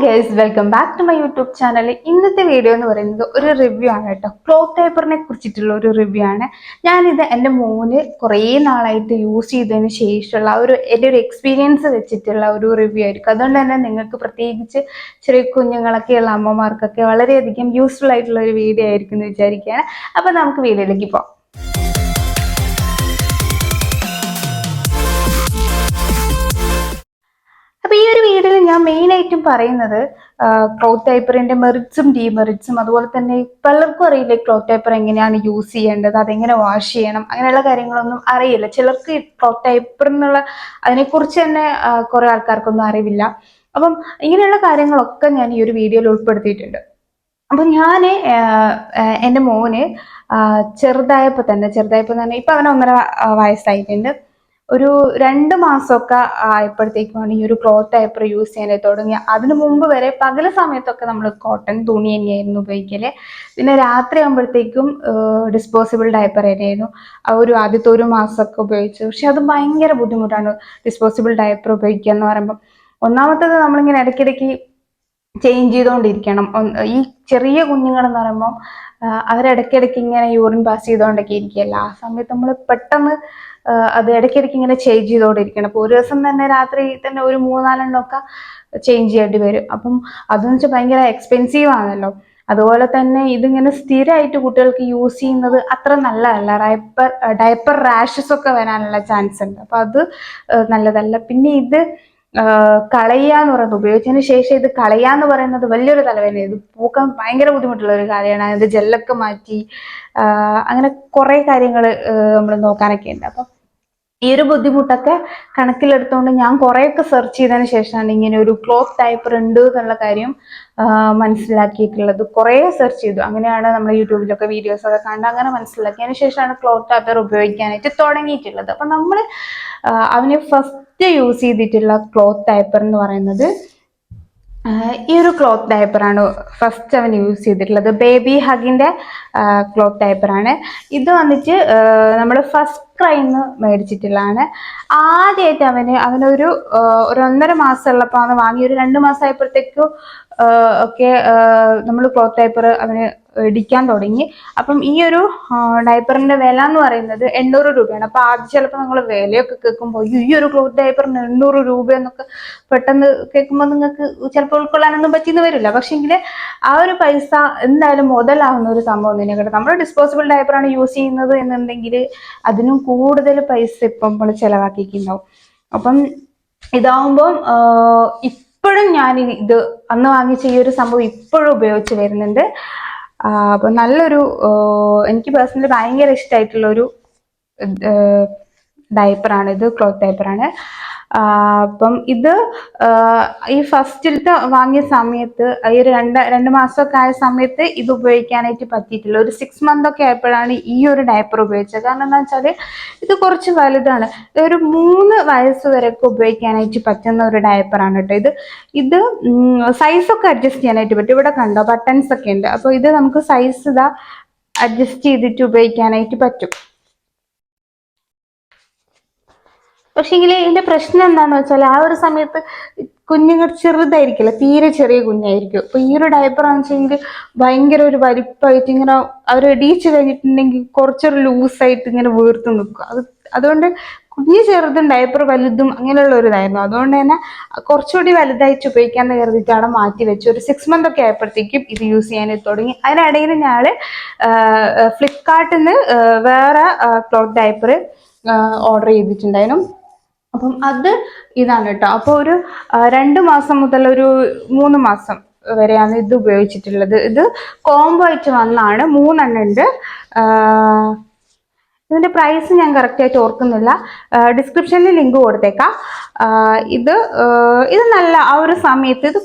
Guys, welcome back to my YouTube channel. ഇന്നത്തെ video എന്ന് പറയുന്നത് ഒരു റിവ്യൂ ആണ് കേട്ടോ. ക്ലോത്ത് പേപ്പറിനെ കുറിച്ചിട്ടുള്ള ഒരു റിവ്യൂ ആണ്. ഞാനിത് എൻ്റെ മോന് കുറേ നാളായിട്ട് യൂസ് ചെയ്തതിന് ശേഷമുള്ള എൻ്റെ ഒരു എക്സ്പീരിയൻസ് വെച്ചിട്ടുള്ള ഒരു റിവ്യൂ ആയിരിക്കും. അതുകൊണ്ട് തന്നെ നിങ്ങൾക്ക് പ്രത്യേകിച്ച് ചെറിയ കുഞ്ഞുങ്ങളൊക്കെയുള്ള അമ്മമാർക്കൊക്കെ വളരെയധികം യൂസ്ഫുൾ ആയിട്ടുള്ള ഒരു വീഡിയോ ആയിരിക്കും എന്ന് വിചാരിക്കുകയാണ്. അപ്പോൾ നമുക്ക് വീഡിയോയിലേക്ക് പോകാം. അപ്പൊ ഈ ഒരു വീഡിയോയിൽ ഞാൻ മെയിൻ ആയിട്ടും പറയുന്നത് ക്ലോത്ത് പേപ്പറിന്റെ മെറിറ്റ്സും ഡീമെറിറ്റ്സും, അതുപോലെ തന്നെ പലർക്കും അറിയില്ല ക്ലോത്ത് പേപ്പർ എങ്ങനെയാണ് യൂസ് ചെയ്യേണ്ടത്, അതെങ്ങനെ വാഷ് ചെയ്യണം, അങ്ങനെയുള്ള കാര്യങ്ങളൊന്നും അറിയില്ല. ചിലർക്ക് ക്ലോത്ത് പേപ്പർ എന്നുള്ള അതിനെക്കുറിച്ച് തന്നെ കുറെ ആൾക്കാർക്കൊന്നും അറിവില്ല. അപ്പം ഇങ്ങനെയുള്ള കാര്യങ്ങളൊക്കെ ഞാൻ ഈ ഒരു വീഡിയോയിൽ ഉൾപ്പെടുത്തിയിട്ടുണ്ട്. അപ്പൊ ഞാന് എൻ്റെ മോന് ചെറുതായപ്പോ തന്നെ ഇപ്പൊ അവന് 1.5 വയസ്സായിട്ടുണ്ട്. ഒരു 2 മാസമൊക്കെ ആയപ്പോഴത്തേക്കുമാണ് ഈ ഒരു ക്ലോത്ത് പേപ്പർ യൂസ് ചെയ്യാനായി തുടങ്ങി. അതിനു മുമ്പ് വരെ പകല സമയത്തൊക്കെ നമ്മൾ കോട്ടൺ തുണി തന്നെയായിരുന്നു ഉപയോഗിക്കല്. പിന്നെ രാത്രി ആകുമ്പോഴത്തേക്കും ഡിസ്പോസിബിൾ ഡയപ്പർ തന്നെയായിരുന്നു. ആദ്യത്തെ 1 മാസമൊക്കെ ഉപയോഗിച്ചു. പക്ഷെ അത് ഭയങ്കര ബുദ്ധിമുട്ടാണ് ഡിസ്പോസിബിൾ ഡയപ്പർ ഉപയോഗിക്കുക എന്ന് പറയുമ്പോൾ. ഒന്നാമത്തത് നമ്മളിങ്ങനെ ഇടയ്ക്കിടയ്ക്ക് ചേഞ്ച് ചെയ്തുകൊണ്ടിരിക്കണം. ഈ ചെറിയ കുഞ്ഞുങ്ങൾ എന്ന് പറയുമ്പോൾ അവരിടയ്ക്കിടയ്ക്ക് ഇങ്ങനെ യൂറിൻ പാസ് ചെയ്തുകൊണ്ടൊക്കെ ഇരിക്കുകയല്ല. ആ സമയത്ത് നമ്മൾ പെട്ടെന്ന് അത് ഇടയ്ക്കിടയ്ക്ക് ഇങ്ങനെ ചേഞ്ച് ചെയ്തുകൊണ്ടിരിക്കണം. അപ്പോൾ ഒരു ദിവസം തന്നെ രാത്രി തന്നെ ഒരു 3-4 എണ്ണമൊക്കെ ചേഞ്ച് ചെയ്യേണ്ടി വരും. അപ്പം അതെന്ന് വെച്ചാൽ ഭയങ്കര എക്സ്പെൻസീവ് ആണല്ലോ. അതുപോലെ തന്നെ ഇതിങ്ങനെ സ്ഥിരമായിട്ട് കുട്ടികൾക്ക് യൂസ് ചെയ്യുന്നത് അത്ര നല്ലതല്ല. ഡയപ്പർ റാഷസ് ഒക്കെ വരാനുള്ള ചാൻസ് ഉണ്ട്. അപ്പൊ അത് നല്ലതല്ല. പിന്നെ ഇത് കളയാന്ന് പറയുന്നത്, ഉപയോഗിച്ചതിന് ശേഷം ഇത് കളയാന്ന് പറയുന്നത് വലിയൊരു തലവേദന. ഇത് പൂക്കാൻ ഭയങ്കര ബുദ്ധിമുട്ടുള്ള ഒരു കാര്യമാണ്. അത് ജെല്ലൊക്കെ മാറ്റി അങ്ങനെ കുറെ കാര്യങ്ങൾ നമ്മൾ നോക്കാനൊക്കെ ഉണ്ട്. അപ്പം ഈ ഒരു ബുദ്ധിമുട്ടൊക്കെ കണക്കിലെടുത്തുകൊണ്ട് ഞാൻ കുറേയൊക്കെ സെർച്ച് ചെയ്തതിന് ശേഷമാണ് ഇങ്ങനെ ഒരു ക്ലോത്ത് ഡയപ്പർ ഉണ്ട് എന്നുള്ള കാര്യം മനസ്സിലാക്കിയിട്ടുള്ളത്. കുറേ സെർച്ച് ചെയ്തു. അങ്ങനെയാണ് നമ്മൾ യൂട്യൂബിലൊക്കെ വീഡിയോസ് ഒക്കെ കണ്ട് അങ്ങനെ മനസ്സിലാക്കി. അതിന് ശേഷമാണ് ക്ലോത്ത് ഡയപ്പർ ഉപയോഗിക്കാനായിട്ട് തുടങ്ങിയിട്ടുള്ളത്. അപ്പം നമ്മൾ അവന് ഫസ്റ്റ് യൂസ് ചെയ്തിട്ടുള്ള ക്ലോത്ത് ഡയപ്പർ എന്ന് പറയുന്നത് ഈ ഒരു ക്ലോത്ത് ഡയപ്പറാണ്. ഫസ്റ്റ് അവൻ യൂസ് ചെയ്തിട്ടുള്ളത് ബേബി ഹഗിന്റെ ക്ലോത്ത് ഡയപ്പറാണ്. ഇത് വന്നിട്ട് നമ്മൾ ഫസ്റ്റ് ക്രൈന്ന് മേടിച്ചിട്ടുള്ളതാണ്. ആദ്യമായിട്ട് അവനൊരു 1.5 മാസം ഉള്ളപ്പോൾ അവന് വാങ്ങി. ഒരു 2 മാസം ആയപ്പോഴത്തേക്കും ഒക്കെ നമ്മൾ ക്ലോത്ത് ഡയപ്പർ അവന് ഇടിക്കാൻ തുടങ്ങി. അപ്പം ഈ ഒരു ഡയപ്പറിന്റെ വില എന്ന് പറയുന്നത് 800 രൂപയാണ്. അപ്പൊ ആദ്യം ചിലപ്പോൾ നിങ്ങൾ വിലയൊക്കെ കേൾക്കുമ്പോൾ ഈ ഒരു ക്ലോത്ത് ഡയപ്പറിന് 800 രൂപ എന്നൊക്കെ പെട്ടെന്ന് കേൾക്കുമ്പോൾ നിങ്ങൾക്ക് ചിലപ്പോൾ ഉൾക്കൊള്ളാനൊന്നും പറ്റിയെന്ന് വരില്ല. പക്ഷെങ്കിൽ ആ ഒരു പൈസ എന്തായാലും മുതലാവുന്ന ഒരു സംഭവം തന്നെയാണ്. നമ്മൾ ഡിസ്പോസിബിൾ ഡയപ്പറാണ് യൂസ് ചെയ്യുന്നത് എന്നുണ്ടെങ്കിൽ അതിനും കൂടുതൽ പൈസ ഇപ്പം നമ്മൾ ചിലവാക്കിയിട്ടുണ്ടാവും. അപ്പം ഇതാവുമ്പം ഇപ്പോഴും ഞാൻ ഇത് അന്ന് വാങ്ങിച്ച ഈ ഒരു സംഭവം ഇപ്പോഴും ഉപയോഗിച്ച് വരുന്നുണ്ട്. അപ്പൊ നല്ലൊരു എനിക്ക് പേഴ്സണലി ഭയങ്കര ഇഷ്ടമായിട്ടുള്ള ഒരു ഡയപ്പറാണ് ഇത്. ക്ലോത്ത് ഡയപ്പറാണ്. അപ്പം ഇത് ഈ ഫസ്റ്റിലത്തെ വാങ്ങിയ സമയത്ത് ഈ ഒരു 2 മാസമൊക്കെ ആയ സമയത്ത് ഇത് ഉപയോഗിക്കാനായിട്ട് പറ്റിയിട്ടില്ല. ഒരു 6 മന്ത് ഒക്കെ ആയപ്പോഴാണ് ഈ ഒരു ഡയപ്പർ ഉപയോഗിച്ചത്. കാരണം എന്താ വെച്ചാൽ ഇത് കുറച്ച് വലുതാണ്. ഒരു 3 വയസ്സ് വരെയൊക്കെ ഉപയോഗിക്കാനായിട്ട് പറ്റുന്ന ഒരു ഡയപ്പറാണ് കേട്ടോ. ഇത് സൈസൊക്കെ അഡ്ജസ്റ്റ് ചെയ്യാനായിട്ട് പറ്റും. ഇവിടെ കണ്ടോ ബട്ടൺസ് ഒക്കെ ഉണ്ട്. അപ്പോൾ ഇത് നമുക്ക് സൈസ് ഇതാ അഡ്ജസ്റ്റ് ചെയ്തിട്ട് ഉപയോഗിക്കാനായിട്ട് പറ്റും. പക്ഷേങ്കിൽ ഇതിന്റെ പ്രശ്നം എന്താന്ന് വെച്ചാൽ ആ ഒരു സമയത്ത് കുഞ്ഞുങ്ങൾ ചെറുതായിരിക്കില്ല, തീരെ ചെറിയ കുഞ്ഞായിരിക്കും. അപ്പൊ ഈ ഒരു ഡയപ്പർ ആണെന്ന് വെച്ചെങ്കിൽ ഭയങ്കര ഒരു വലിപ്പമായിട്ട് ഇങ്ങനെ അവർ ഇടിച്ചു കഴിഞ്ഞിട്ടുണ്ടെങ്കിൽ കുറച്ചൊരു ലൂസായിട്ട് ഇങ്ങനെ വീർത്ത് നിൽക്കും. അതുകൊണ്ട് കുഞ്ഞ് ചെറുതും ഡയപ്പർ വലുതും അങ്ങനെയുള്ള ഒരു ഇതായിരുന്നു. അതുകൊണ്ട് തന്നെ കുറച്ചുകൂടി വലുതായിട്ട് ഉപയോഗിക്കാന്ന് കരുതിയിട്ടാണ് മാറ്റി വെച്ചു. ഒരു 6 മന്ത് ഒക്കെ ആയപ്പോഴത്തേക്കും ഇത് യൂസ് ചെയ്യാനായിട്ട് തുടങ്ങി. അതിനിടയിൽ ഞാൻ ഫ്ലിപ്കാർട്ടിൽ നിന്ന് വേറെ ക്ലോത്ത് ഡയപ്പർ ഓർഡർ ചെയ്തിട്ടുണ്ടായിരുന്നു. അപ്പം അത് ഇതാണ് കേട്ടോ. അപ്പോൾ ഒരു 2 മാസം മുതൽ ഒരു 3 മാസം വരെയാണ് ഇത് ഉപയോഗിച്ചിട്ടുള്ളത്. ഇത് കോംബോ ആയിട്ട് വന്നാണ്. 3 എണ്ണം ഉണ്ട്. ഇതിന്റെ പ്രൈസ് ഞാൻ കറക്റ്റ് ആയിട്ട് ഓർക്കുന്നില്ല. ഡിസ്ക്രിപ്ഷനിൽ ലിങ്ക് കൊടുത്തേക്കാം. ഇത് നല്ല ആ ഒരു സമയത്ത് ഇത്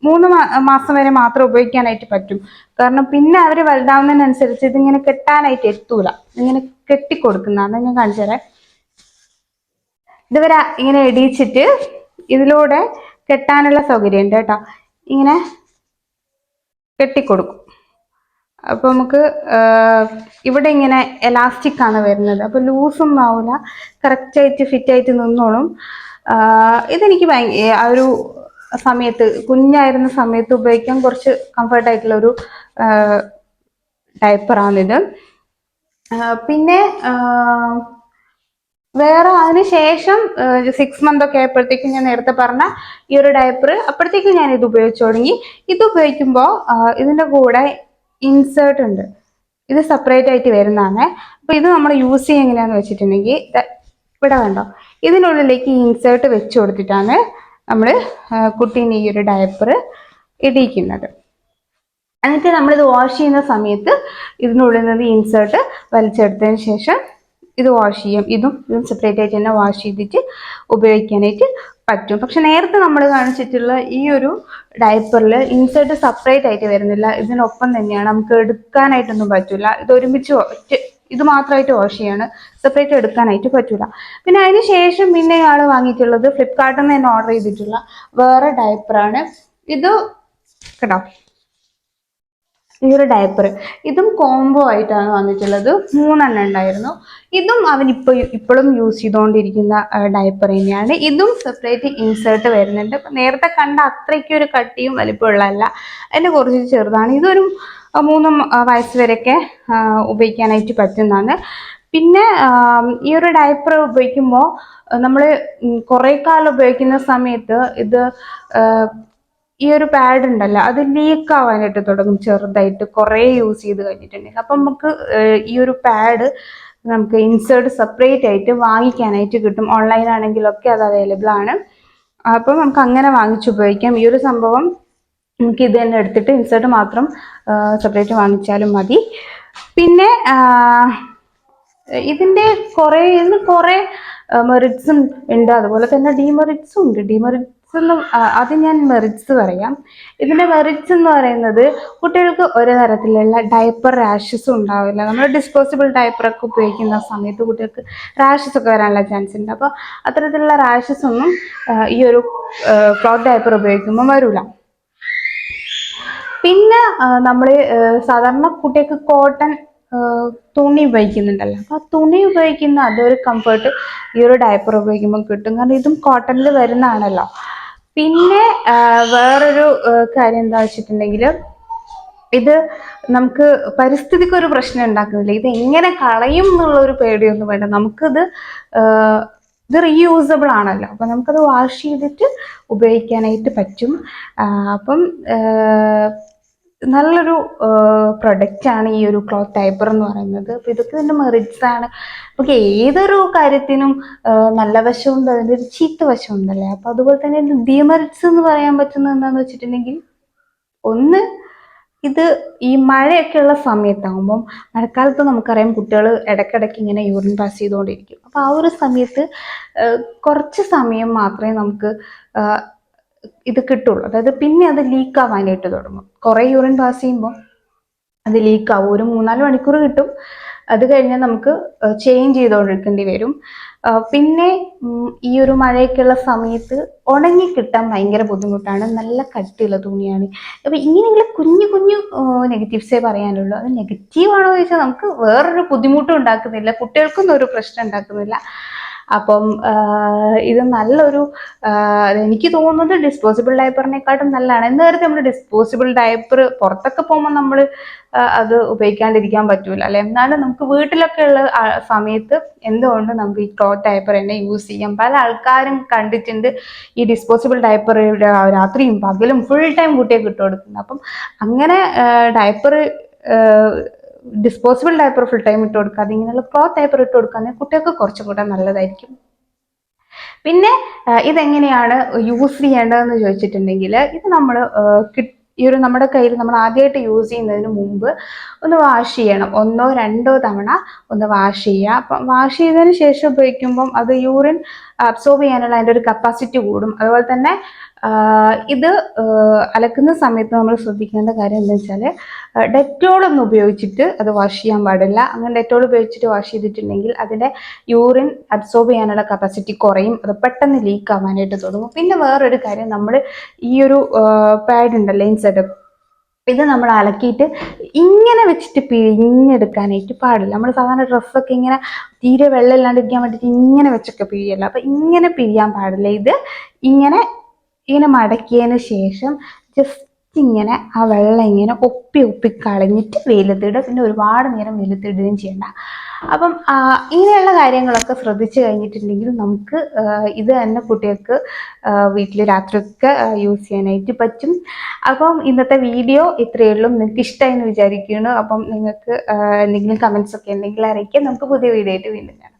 3 മാസം വരെ മാത്രം ഉപയോഗിക്കാനായിട്ട് പറ്റും. കാരണം പിന്നെ അവർ വലുതാവുന്നതിനനുസരിച്ച് ഇതിങ്ങനെ കെട്ടാനായിട്ട് എത്തൂല. ഇങ്ങനെ കെട്ടിക്കൊടുക്കുന്നതാണ്. ഞാൻ കാണിച്ചു തരാം. ഇതുവരെ ഇങ്ങനെ ഇടിച്ചിട്ട് ഇതിലൂടെ കെട്ടാനുള്ള സൗകര്യം ഉണ്ട് കേട്ടോ. ഇങ്ങനെ കെട്ടിക്കൊടുക്കും. അപ്പൊ നമുക്ക് ഇവിടെ ഇങ്ങനെ എലാസ്റ്റിക് ആണ് വരുന്നത്. അപ്പൊ ലൂസൊന്നും ആവില്ല, കറക്റ്റായിട്ട് ഫിറ്റ് ആയിട്ട് നിന്നോളും. ഇതെനിക്ക് ആ ഒരു സമയത്ത് കുഞ്ഞായിരുന്ന സമയത്ത് ഉപയോഗിക്കാൻ കുറച്ച് കംഫർട്ടായിട്ടുള്ള ഒരു ഡയപ്പറാണിത്. പിന്നെ വേറെ അതിന് ശേഷം 6 മന്ത് ഒക്കെ ആയപ്പോഴത്തേക്കും ഞാൻ നേരത്തെ പറഞ്ഞ ഈ ഒരു ഡയപ്പർ അപ്പോഴത്തേക്കും ഞാൻ ഇത് ഉപയോഗിച്ചു തുടങ്ങി. ഇത് ഉപയോഗിക്കുമ്പോൾ ഇതിന്റെ കൂടെ ഇൻസേർട്ട് ഉണ്ട്, ഇത് സെപ്പറേറ്റ് ആയിട്ട് വരുന്നതാണ്. അപ്പൊ ഇത് നമ്മൾ യൂസ് ചെയ്യുക എങ്ങനെയാന്ന് വെച്ചിട്ടുണ്ടെങ്കിൽ ഇവിടെ കണ്ടോ, ഇതിനുള്ളിലേക്ക് ഇൻസേർട്ട് വെച്ച് കൊടുത്തിട്ടാണ് നമ്മൾ കുട്ടീനെ ഈ ഒരു ഡയപ്പർ ഇടിയിക്കുന്നത്. എന്നിട്ട് നമ്മളിത് വാഷ് ചെയ്യുന്ന സമയത്ത് ഇതിനുള്ളിൽ നിന്ന് ഇൻസേർട്ട് വലിച്ചെടുത്തതിന് ശേഷം ഇത് വാഷ് ചെയ്യും. ഇതും സെപ്പറേറ്റ് ആയിട്ട് തന്നെ വാഷ് ചെയ്തിട്ട് ഉപയോഗിക്കാനായിട്ട് പറ്റും. പക്ഷെ നേരത്തെ നമ്മൾ കാണിച്ചിട്ടുള്ള ഈ ഒരു ഡയപ്പറിൽ ഇൻസേർട്ട് സെപ്പറേറ്റ് ആയിട്ട് വരുന്നില്ല, ഇതിനൊപ്പം തന്നെയാണ്. നമുക്ക് എടുക്കാനായിട്ടൊന്നും പറ്റില്ല, ഇത് ഒരുമിച്ച് ഇത് മാത്രമായിട്ട് വാഷ് ചെയ്യാണ്, സെപ്പറേറ്റ് എടുക്കാനായിട്ട് പറ്റൂല. പിന്നെ അതിന് ശേഷം പിന്നെ ഇയാൾ വാങ്ങിയിട്ടുള്ളത് ഫ്ലിപ്കാർട്ടിൽ നിന്ന് തന്നെ ഓർഡർ ചെയ്തിട്ടുള്ള വേറെ ഡയപ്പറാണ് ഇത് കേട്ടോ. ഈ ഒരു ഡയപ്പർ ഇതും കോംബോ ആയിട്ടാണ് വന്നിട്ടുള്ളത്, 3 എണ്ണം ഉണ്ടായിരുന്നു. ഇതും അവൻ ഇപ്പോഴും യൂസ് ചെയ്തുകൊണ്ടിരിക്കുന്ന ഡയപ്പർ തന്നെയാണ്. ഇതും സെപ്പറേറ്റ് ഇൻസേർട്ട് വരുന്നുണ്ട്. നേരത്തെ കണ്ട അത്രയ്ക്ക് ഒരു കട്ടിയും വലിപ്പമുള്ളതല്ല, അതിൻ്റെ കുറച്ച് ചെറുതാണ്. ഇതൊരു 3 വയസ്സ് വരെയൊക്കെ ഉപയോഗിക്കാനായിട്ട് പറ്റുന്നതാണ്. പിന്നെ ഈ ഒരു ഡയപ്പർ ഉപയോഗിക്കുമ്പോൾ നമ്മൾ കുറേ കാലം ഉപയോഗിക്കുന്ന സമയത്ത് ഇത് ഈ ഒരു പാഡ് ഉണ്ടല്ലോ അത് ലീക്ക് ആവാനായിട്ട് തുടങ്ങും ചെറുതായിട്ട്, കുറേ യൂസ് ചെയ്ത് കഴിഞ്ഞിട്ടുണ്ടെങ്കിൽ. അപ്പം നമുക്ക് ഈ ഒരു പാഡ് നമുക്ക് ഇൻസേർട്ട് സെപ്പറേറ്റ് ആയിട്ട് വാങ്ങിക്കാനായിട്ട് കിട്ടും, ഓൺലൈനാണെങ്കിലൊക്കെ അത് അവൈലബിൾ ആണ്. അപ്പം നമുക്ക് അങ്ങനെ വാങ്ങിച്ചുപയോഗിക്കാം. ഈ ഒരു സംഭവം നമുക്ക് ഇത് തന്നെ എടുത്തിട്ട് ഇൻസേർട്ട് മാത്രം സെപ്പറേറ്റ് വാങ്ങിച്ചാലും മതി. പിന്നെ ഇതിൻ്റെ കുറേ മെറിറ്റ്സും ഉണ്ട്, അതുപോലെ തന്നെ ഡിമെറിറ്റ്സും ഉണ്ട്. അത് ഞാൻ മെറിറ്റ്സ് പറയാം. ഇതിന്റെ മെറിറ്റ്സ് എന്ന് പറയുന്നത് കുട്ടികൾക്ക് ഒരു തരത്തിലുള്ള ഡയപ്പർ റാഷസും ഉണ്ടാവില്ല. നമ്മൾ ഡിസ്പോസിബിൾ ഡയപ്പറൊക്കെ ഉപയോഗിക്കുന്ന സമയത്ത് കുട്ടികൾക്ക് റാഷസ് ഒക്കെ വരാനുള്ള ചാൻസ് ഉണ്ട്. അപ്പോൾ അത്തരത്തിലുള്ള റാഷസ് ഒന്നും ഈ ഒരു ക്ലോത്ത് ഡയപ്പർ ഉപയോഗിക്കുമ്പോൾ വരില്ല. പിന്നെ നമ്മൾ സാധാരണ കുട്ടികൾക്ക് കോട്ടൺ തുണി ഉപയോഗിക്കുന്നുണ്ടല്ലോ, അപ്പോൾ ആ തുണി ഉപയോഗിക്കുന്ന അതൊരു കംഫർട്ട് ഈ ഒരു ഡയപ്പർ ഉപയോഗിക്കുമ്പോൾ കിട്ടും, കാരണം ഇതും കോട്ടണിൽ വരുന്നതാണല്ലോ. പിന്നെ വേറൊരു കാര്യം എന്താ വെച്ചിട്ടുണ്ടെങ്കിൽ ഇത് നമുക്ക് പരിസ്ഥിതിക്ക് ഒരു പ്രശ്നം ഉണ്ടാക്കുന്നില്ല. ഇത് എങ്ങനെ കളയും എന്നുള്ളൊരു പേടിയൊന്നും വേണ്ട, നമുക്കിത് ഇത് റീയൂസബിൾ ആണല്ലോ, അപ്പം നമുക്കത് വാഷ് ചെയ്തിട്ട് ഉപയോഗിക്കാനായിട്ട് പറ്റും. അപ്പം നല്ലൊരു പ്രൊഡക്റ്റാണ് ഈ ഒരു ക്ലോത്ത് ഡയപ്പർ എന്ന് പറയുന്നത്. അപ്പോൾ ഇതൊക്കെ ഇതിൻ്റെ മെറിറ്റ്സ് ആണ്. നമുക്ക് ഏതൊരു കാര്യത്തിനും നല്ല വശമുണ്ട്, അതിൻ്റെ ഒരു ചീത്ത വശമുണ്ടല്ലേ. അപ്പോൾ അതുപോലെ തന്നെ ഡിമെറിറ്റ്സ് എന്ന് പറയാൻ പറ്റുന്നത് എന്താണെന്ന് വെച്ചിട്ടുണ്ടെങ്കിൽ, ഒന്ന് ഇത് ഈ മഴയൊക്കെയുള്ള സമയത്താകുമ്പം, മഴക്കാലത്ത് നമുക്കറിയാം കുട്ടികൾ ഇടയ്ക്കിടയ്ക്ക് ഇങ്ങനെ യൂറിൻ പാസ് ചെയ്തുകൊണ്ടിരിക്കും. അപ്പോൾ ആ ഒരു സമയത്ത് കുറച്ച് സമയം മാത്രമേ നമുക്ക് ഇത് കിട്ടുള്ളൂ, അതായത് പിന്നെ അത് ലീക്ക് ആവാനായിട്ട് തുടങ്ങും. കുറേ യൂറിൻ പാസ് ചെയ്യുമ്പോൾ അത് ലീക്കാവും, ഒരു 3-4 മണിക്കൂർ കിട്ടും. അത് കഴിഞ്ഞാൽ നമുക്ക് ചേഞ്ച് ചെയ്തുകൊണ്ടിരിക്കേണ്ടി വരും. പിന്നെ ഈ ഒരു മഴയൊക്കെയുള്ള സമയത്ത് ഉണങ്ങി കിട്ടാൻ ഭയങ്കര ബുദ്ധിമുട്ടാണ്, നല്ല കട്ടിയുള്ള തുണിയാണ്. അപ്പം ഇങ്ങനെയുള്ള കുഞ്ഞു കുഞ്ഞു നെഗറ്റീവ്സേ പറയാനുള്ളൂ. അത് നെഗറ്റീവാണോ എന്ന് ചോദിച്ചാൽ നമുക്ക് വേറൊരു ബുദ്ധിമുട്ടും ഉണ്ടാക്കുന്നില്ല, കുട്ടികൾക്കൊന്നും ഒരു പ്രശ്നം ഉണ്ടാക്കുന്നില്ല. അപ്പം ഇത് നല്ലൊരു എനിക്ക് തോന്നുന്നത് ഡിസ്പോസിബിൾ ഡയപ്പറിനെക്കാട്ടും നല്ലതാണ്. നേരത്തെ നമ്മൾ ഡിസ്പോസിബിൾ ഡയപ്പർ പുറത്തൊക്കെ പോകുമ്പോൾ നമ്മൾ അത് ഉപയോഗിക്കാണ്ടിരിക്കാൻ പറ്റൂല അല്ലെ. എന്നാലും നമുക്ക് വീട്ടിലൊക്കെ ഉള്ള സമയത്ത് എന്തുകൊണ്ട് നമുക്ക് ഈ ക്ലോത്ത് ഡയപ്പർ തന്നെ യൂസ് ചെയ്യാം. പല ആൾക്കാരും കണ്ടിട്ടുണ്ട് ഈ ഡിസ്പോസിബിൾ ഡയപ്പർ രാത്രിയും പകലും ഫുൾ ടൈം കുട്ടിയെ ഇട്ട് കൊടുക്കുന്നത്. അപ്പം അങ്ങനെ diaper disposable diaper full time ഇട്ട് കൊടുക്കാതെ ഇങ്ങനെയുള്ള ക്ലോത്ത് ഡയപ്പർ ഇട്ട് കൊടുക്കാതെ കുട്ടികൾക്ക് കുറച്ചും കൂടെ നല്ലതായിരിക്കും. പിന്നെ ഇതെങ്ങനെയാണ് യൂസ് ചെയ്യേണ്ടതെന്ന് ചോദിച്ചിട്ടുണ്ടെങ്കിൽ, ഇത് നമ്മൾ ഈ ഒരു നമ്മുടെ കയ്യിൽ നമ്മൾ ആദ്യമായിട്ട് യൂസ് ചെയ്യുന്നതിന് മുമ്പ് ഒന്ന് വാഷ് ചെയ്യണം, 1-2 തവണ ഒന്ന് വാഷ് ചെയ്യുക. അപ്പം വാഷ് ചെയ്തതിന് ശേഷം ഉപയോഗിക്കുമ്പം അത് യൂറിൻ അബ്സോർബ് ചെയ്യാനുള്ള അതിൻ്റെ ഒരു കപ്പാസിറ്റി കൂടും. അതുപോലെ തന്നെ ഇത് അലക്കുന്ന സമയത്ത് നമ്മൾ ശ്രദ്ധിക്കേണ്ട കാര്യം എന്താ വെച്ചാൽ, ഡെറ്റോളൊന്നും ഉപയോഗിച്ചിട്ട് അത് വാഷ് ചെയ്യാൻ പാടില്ല. അങ്ങനെ ഡെറ്റോൾ ഉപയോഗിച്ചിട്ട് വാഷ് ചെയ്തിട്ടുണ്ടെങ്കിൽ അതിൻ്റെ യൂറിൻ അബ്സോർബ് ചെയ്യാനുള്ള കപ്പാസിറ്റി കുറയും, അത് പെട്ടെന്ന് ലീക്ക് ആവാനായിട്ട് തുടങ്ങും. പിന്നെ വേറൊരു കാര്യം, നമ്മൾ ഈ ഒരു പാഡ് ഉണ്ടല്ലോ ഇൻസൈഡ്, ഇത് നമ്മൾ അലക്കിയിട്ട് ഇങ്ങനെ വെച്ചിട്ട് പിഴിഞ്ഞെടുക്കാനായിട്ട് പാടില്ല. നമ്മൾ സാധാരണ ഡ്രസ്സൊക്കെ ഇങ്ങനെ തീരെ വെള്ളം ഇല്ലാണ്ടിരിക്കാൻ വേണ്ടിയിട്ട് ഇങ്ങനെ വെച്ചൊക്കെ പിഴിയല്ല, അപ്പം ഇങ്ങനെ പിഴിയാൻ പാടില്ല. ഇത് ഇങ്ങനെ ഇങ്ങനെ മടക്കിയതിന് ശേഷം ജസ്റ്റ് ഇങ്ങനെ ആ വെള്ളം ഇങ്ങനെ ഒപ്പി കളഞ്ഞിട്ട് വെയിലത്തിടുക. പിന്നെ ഒരുപാട് നേരം വെയിലത്തിടുകയും ചെയ്യണ്ട. അപ്പം ഇങ്ങനെയുള്ള കാര്യങ്ങളൊക്കെ ശ്രദ്ധിച്ചു കഴിഞ്ഞിട്ടുണ്ടെങ്കിൽ നമുക്ക് ഇത് തന്നെ കുട്ടികൾക്ക് വീട്ടിൽ രാത്രിയൊക്കെ യൂസ് ചെയ്യാനായിട്ട് പറ്റും. അപ്പം ഇന്നത്തെ വീഡിയോ ഇത്രയേ ഉള്ളൂ. നിങ്ങൾക്ക് ഇഷ്ടമായി എന്ന് വിചാരിക്കുന്നു. അപ്പം നിങ്ങൾക്ക് എന്തെങ്കിലും കമൻസ് ഒക്കെ ഉണ്ടെങ്കിൽ അറിയിക്കാം. നമുക്ക് പുതിയ വീഡിയോ ആയിട്ട് വീണ്ടും കാണാം.